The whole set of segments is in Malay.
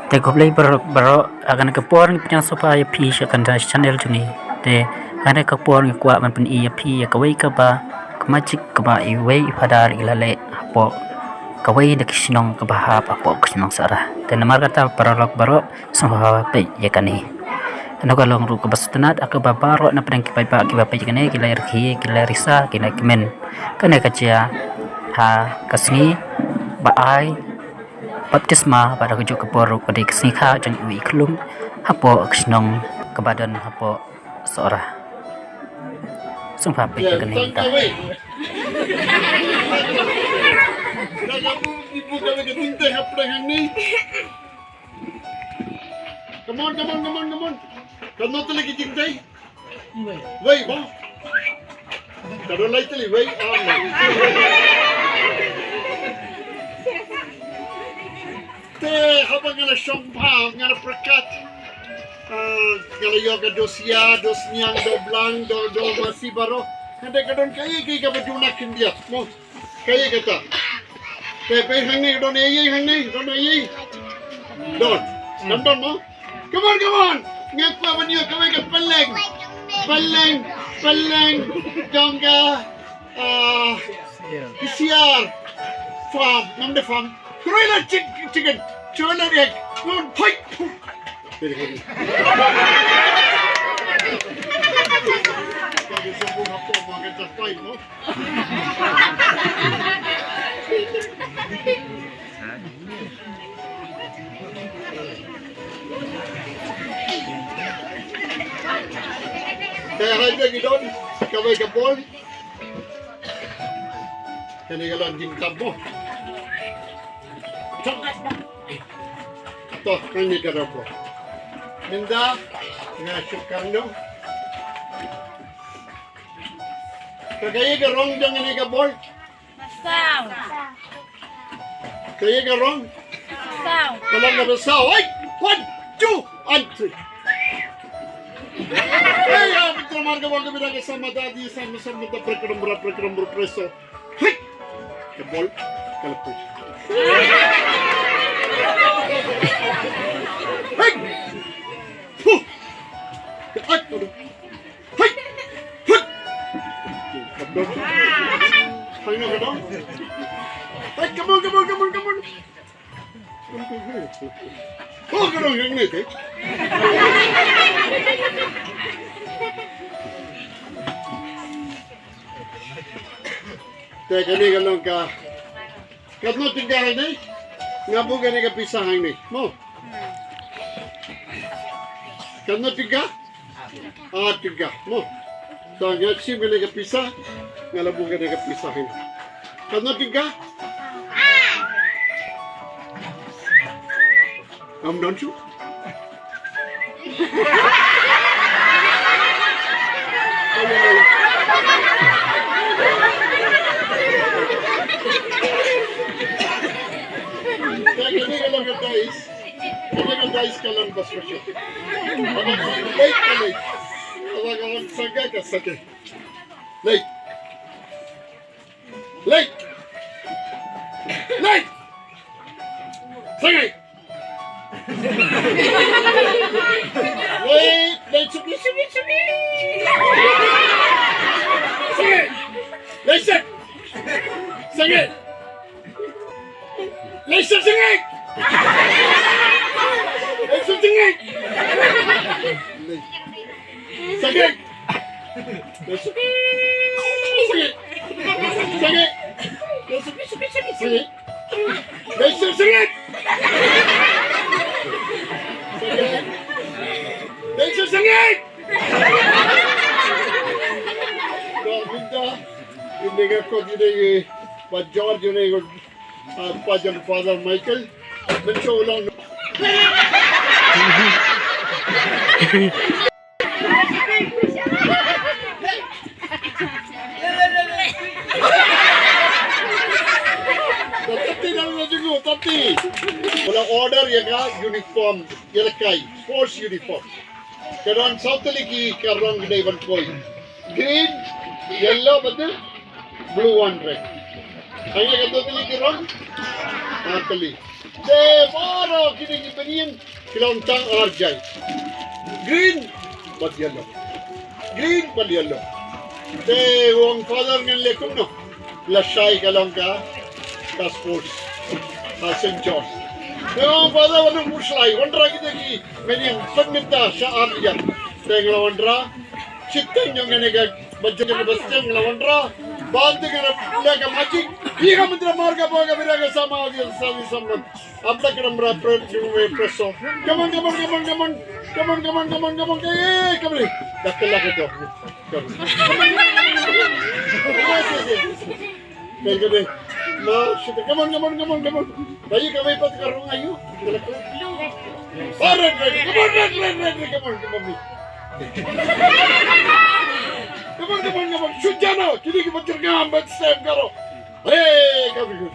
Te goblay baro akan kapor ni penyang sopa ya pi akan da channel juni. Te ada kapor ni kuat man pen iya pi ya kawai ka ba kemacik ka ba iwei padar ilale apo kawai da kisnong ka ba apo kisnong sara. Te namar kata paralok baro soha pe ya kani. Ano kalong ru ka bastanat aka ba baro na pedang kipai pa kiba pe kane kila irki kila risa kila kemen. Kane kacia ha kasni ba ai baptisma pada kujuk kapor pada kesni kha jang ui klum hapo kisnong kebadan hapo sohra sumpa pe kene ta Ibu kalau ketinta apa yang ni? Come on. Kamu tu lagi cintai? Wait, bang. Kalau lagi tu wait, Te apa ngala shompang ngala pyrkhat ngala yoga dosia dosnyang do blang do masih baro kada kadon kaya ka baduna khyndiat mo kaya kata pe hang ni don ei don mo come on ngapa banyo kawai ka paleng jongga siar farm namde farm Broiler chicken, broiler egg, one pipe. Very good. Kaya hanya kita kawai kapol, kini kalau jingkap mo. Toh kami kerapo. Minda ngasih kando. Kaya gerong jangan ini kabol. Masang. Kaya gerong. Masang. Kalau nggak besar, 1, 2, and 3. Ya betul marga warga bilang sama tadi sama tak perkeram berpreso. Hei, kabol kalau push. Hey! Puh! Hey! Hey! Hey! Hey, come on. Oh, come on, yang ni tu. Teka ni kalau ka. Kamu tinggal ni? Ngabu gani ka pisahan ni mo kana tiga tiga mo so ngaksi gani ka pisah ngalabu gani ka pisahan kana tiga don't you guys kalan bas ko siya. Late. Awag saga ka sake. Late. Sagay. Late subi. Sagay. Late. Sagay. Sakit. Father Michael, mencoba ulang. Tapi kalau order ya ka uniform yelkai sports uniform. Karon South lagi karong gede ban koi. Green, yellow betul, blue one red. Hanya kata tali karong, tali. De baro kini iyan kilauntang arjay. Green but yellow. Green but yellow. Te wong father ngan lekum no. Lashay kalangka sports. St. George. Te wong father wanang muslay. Wandra kita ki menyang pagminta sa arjay. Te ngawandra. Chiteng yung ganega. Baca yang bersih ngawandra. Bantu kena lega majik. Iya mentera marga boga biraga sama dia sami sama. Abla kena merapret cuma preso. Come on. Come on. Dah kelak itu. Kaya nah, shit. Come on. Bayi kami pat karung ayu. Red. Come on. Come on. Sujana. Kini kita tergam step karo. Hey, kami.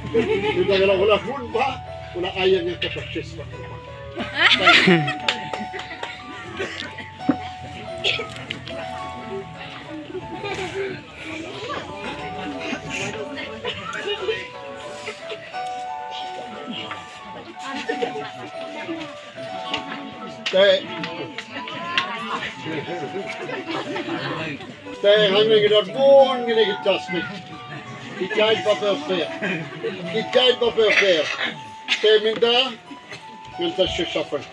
Kita kalau ulah pun ba, ulah ayam yang kepakses ba. Teh hanya kita pun kita jasmine. Kita fair. Teh minta shuffle.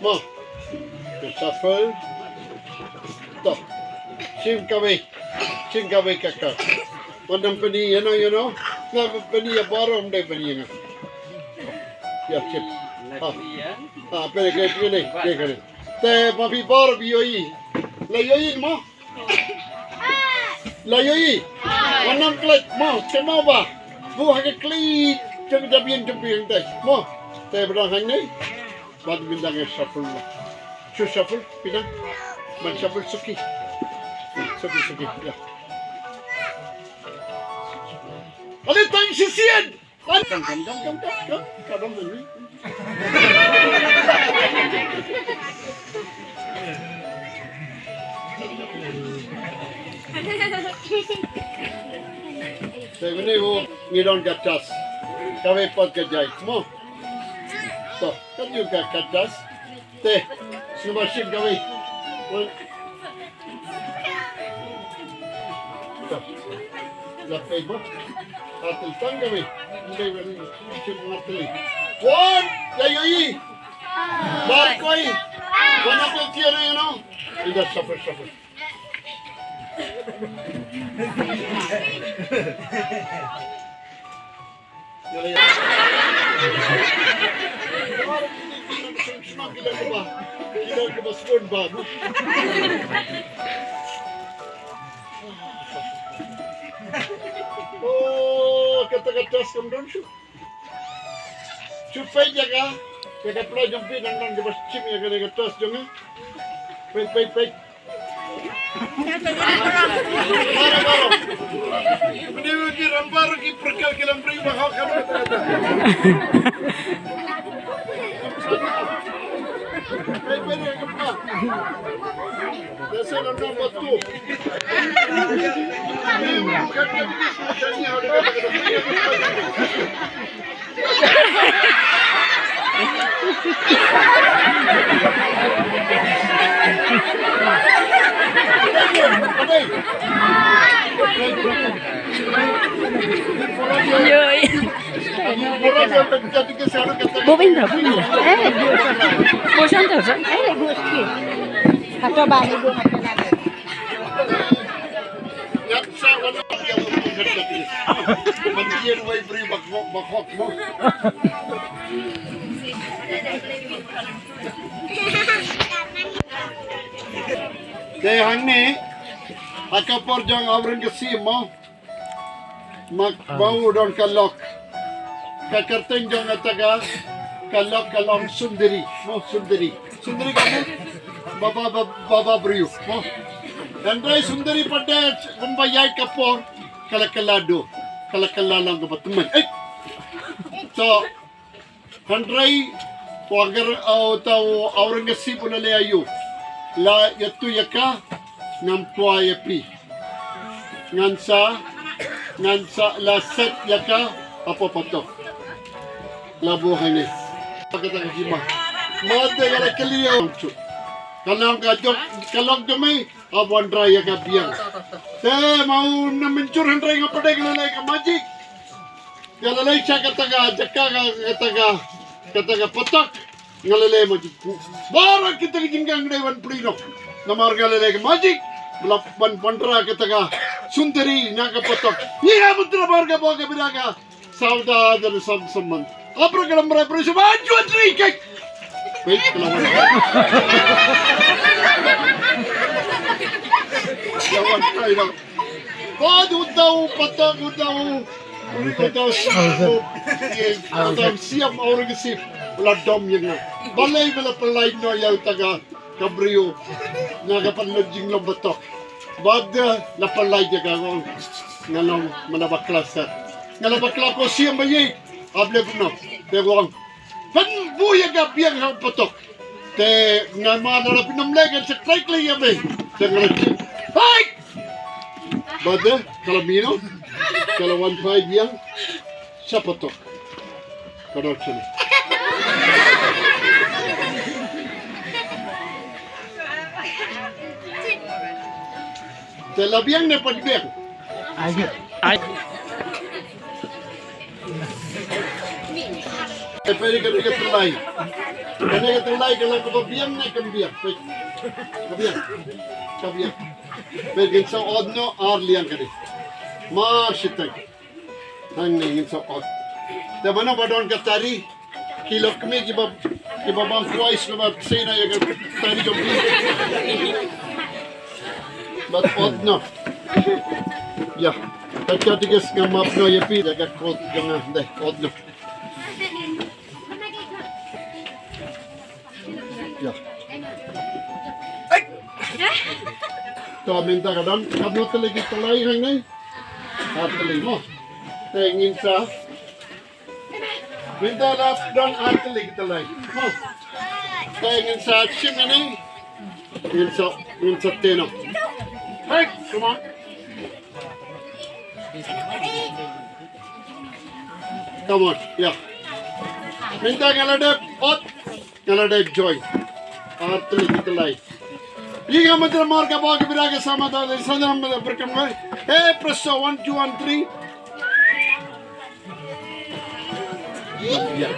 Mo, shuffle. Stop. Sim kawai kakak. Pandang pani, you know. Nah, pani ya baru amdai pani ya. Ya chip. Pere. Teh papi baru bioi. Layoi mo. Layoi. Wanam klik mo. Kenapa? Buah ke klik. Jangan jabian teh. Mo. Teh berang hang Bad bindang shuffle. Shuffle pinang. Man shuffle suki. Suki. Ya. Alin tang sisian. Kam. Kadang ni. Saya ini ngidon katas, kami pot kerja, mo. So, kan juga katas, teh, semua sim kami. So, lapai mo, atil tang kami, hindi sim atil. One, yayoi, barkoi, mana peltiar you know? Tidak suffer. Kita ke spoon bag. Oh, kata-kata skandal syu. Cupai jaga. Jaga pelai jumpi nang ke chim ya kata jonga. Wait. Baru. Ini ki rambar ki perkal kilam pri bahak kamu kata. Baik apa? Desa landa batu. Pynroi. Bosan terus. Gue sikit. Atau balik gue macam lagi. Yang saya wanita yang mengerti. Menjian wai beri bakok. Dehang ni, akapor jang awren kesi mo, mak bau don kalok, kakarteng jang ataga kalong sundari kamu, baba beriu mo, andai sundari pada membayar kapor kalakalalang kapat teman, so andai wagar atau awren kesi pun le ayu. La yatu yaka ngampua yapi ngansa la set yaka apa patok labu hane Kata kima. Mata kala keliau cu. Kalau kajok kalau kami awan raya kabiang. Mau na mencur hendrai ngapadai kalau lagi majik. Kalau lagi cakap kataga jakka kataga petak ngalale majik. Baru kita jinggang dewan Pynroi. Namar ngalale majik. Belapan pandra kataga sundari naga petak. Iya betul barga baga biraga. Sauda dari saman. Apa kalau mereka berusaha maju trikek. Baik, kelawan. Kelawan kaya dah. Udau, patang udau. Udau siap orang kesip. Beladom yang balai pelai no yang taga kabrio. Naga panlojing lo betok. Bada la pelai jaga orang. Ngalong menabak kelas. Ngalabak kelas ko siap bayi. Able puno. Tewang. Pan buya gabiang hang potok. Te ngama na pinamlegan sa trike lang yabe. Te ngalachi. Hai! Bada kalamino. Kalawan 5 yang sa potok. Kadot sini. Te labiang na pagbiang. Ay. Pwede ka terlay. Pwede ka terlay kalau kabiang na kabiang. Kabiang. Pwede sa odno arlian ka di. Marsitag. Hang ningin sa od. Diba na ba doon ka tari? Kilo kami kiba bang twice kiba sina yung tari yung but odno. Yeah. Pagkatigas nga mapno yung pida kakot yung odno. Ya. To minta kadang kamu telagi telai hang ni. Telai mo. Tengin sa. Minta lap dan telagi telai. Mo. Tengin sa sim ni. Min sa teno. Hey, come on. Come on. Yeah. Minta ngaladap ot. Ngaladap joy. Artli telai. Liga matra marka baga biraga samada sanam berkamai. Presso 1 2 1 3. Yeah.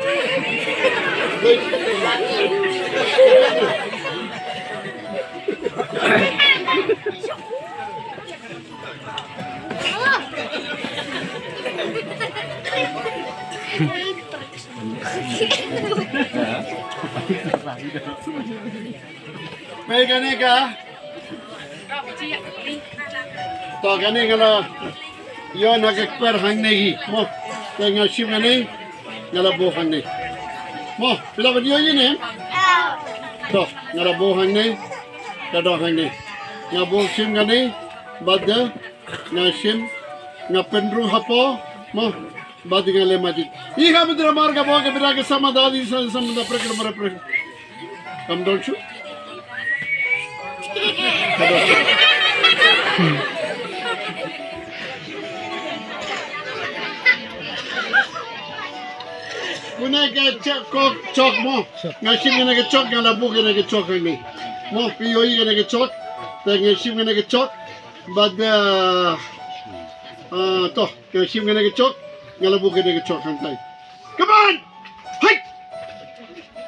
May gani ka? To gani ngala yon nagakper hang negi mo tenga sim gani ngala bo hang ne mo pila ba diyo yun eh to ngala bo hang ne kado hang ne nga bo sim gani badda nga sim nga Pynroi hapo mo bad ngale majid iha bedra marga bo ke biraga samadadi samada prekar mara kam don't you Kuna ke chok mo ngashim ngene ke chok ngala bu ngene ke chok ni mo piyo ngene ke chok te ngashim ngene ke chok bad to ngashim ngene ke chok ngala bu ngene ke chok hang tai come on hai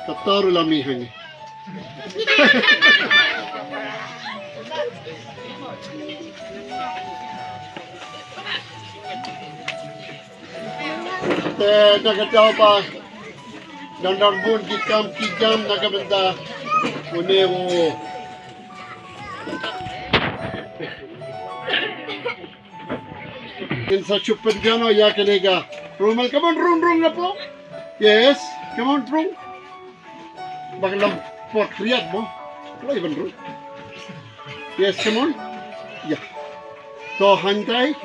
kataru lami hangi Nakataw pa dandang bun kikam nakabenta unewo in sa chupan jano ya kanega rumal come on room na po yes come on room bagalam pot riyad mo wala ibang room yes come on yeah to hantay